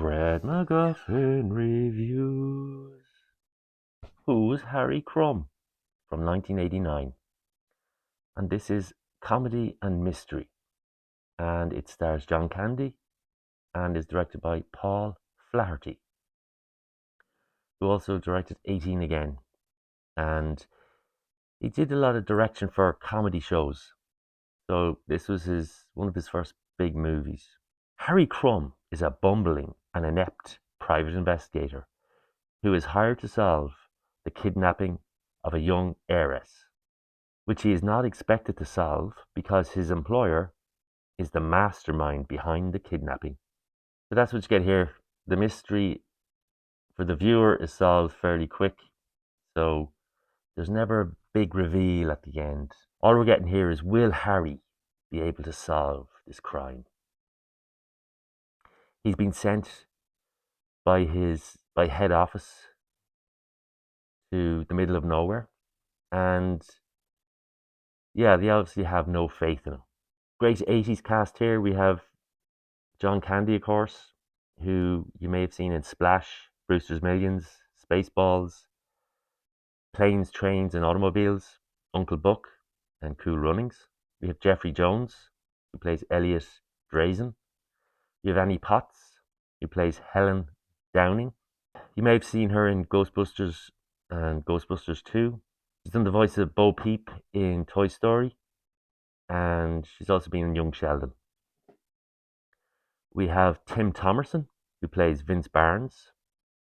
Fred MacGuffin reviews. Who's Harry Crumb from 1989? And this is comedy and mystery. And it stars John Candy and is directed by Paul Flaherty, who also directed 18 Again. And he did a lot of direction for comedy shows. So this was one of his first big movies. Harry Crumb is a bumbling and inept private investigator who is hired to solve the kidnapping of a young heiress, which he is not expected to solve because his employer is the mastermind behind the kidnapping. So that's what you get here. The mystery for the viewer is solved fairly quick, so there's never a big reveal at the end. All we're getting here is, will Harry be able to solve this crime? He's been sent by head office to the middle of nowhere, and yeah, they obviously have no faith in him. Great 80s cast here. We have John Candy, of course, who you may have seen in Splash, Brewster's Millions, Spaceballs, Planes, Trains and Automobiles, Uncle Buck, and Cool Runnings. We have Jeffrey Jones, who plays Elliot Drazen. You have Annie Potts, who plays Helen Downing. You may have seen her in Ghostbusters and Ghostbusters 2. She's done the voice of Bo Peep in Toy Story, and she's also been in Young Sheldon. We have Tim Thomerson, who plays Vince Barnes,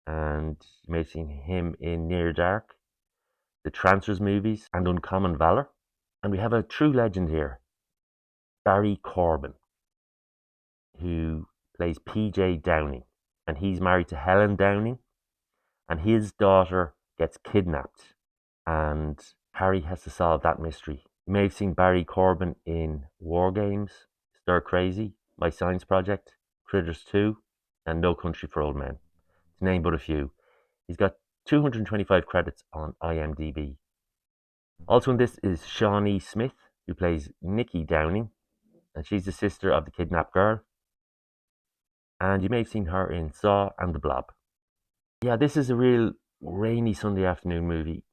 and you may have seen him in Near Dark, the Trancers movies, and Uncommon Valor. And we have a true legend here, Barry Corbin, who plays PJ Downing, and he's married to Helen Downing, and his daughter gets kidnapped, and Harry has to solve that mystery. You may have seen Barry Corbin in War Games, Stir Crazy, My Science Project, Critters 2, and No Country for Old Men, to name but a few. He's got 225 credits on IMDb. Also in this is Shawnee Smith, who plays Nikki Downing, and she's the sister of the kidnapped girl. And you may have seen her in Saw and The Blob. Yeah, this is a real rainy Sunday afternoon movie.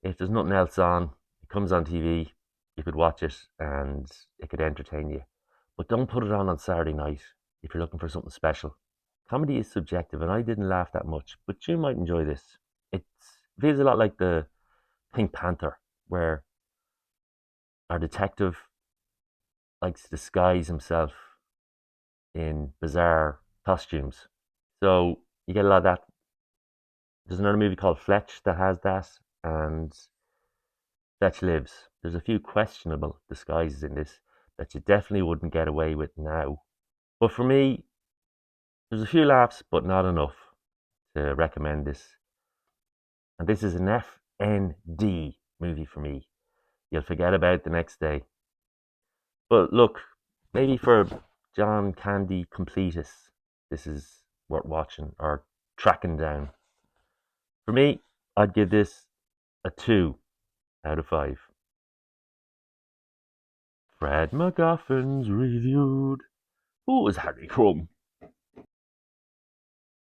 If there's nothing else on, it comes on TV, you could watch it and it could entertain you. But don't put it on Saturday night if you're looking for something special. Comedy is subjective, and I didn't laugh that much, but you might enjoy this. It feels a lot like the Pink Panther, where our detective likes to disguise himself in bizarre costumes. So you get a lot of that. There's another movie called Fletch that has that, and Fletch Lives. There's a few questionable disguises in this that you definitely wouldn't get away with now. But for me, there's a few laughs, but not enough to recommend this. And this is an FND movie for me. You'll forget about it the next day. But look, maybe for John Candy completists, this is worth watching or tracking down. For me, I'd give this a 2 out of 5. Fred MacGuffin's reviewed. Who was Harry Crumb?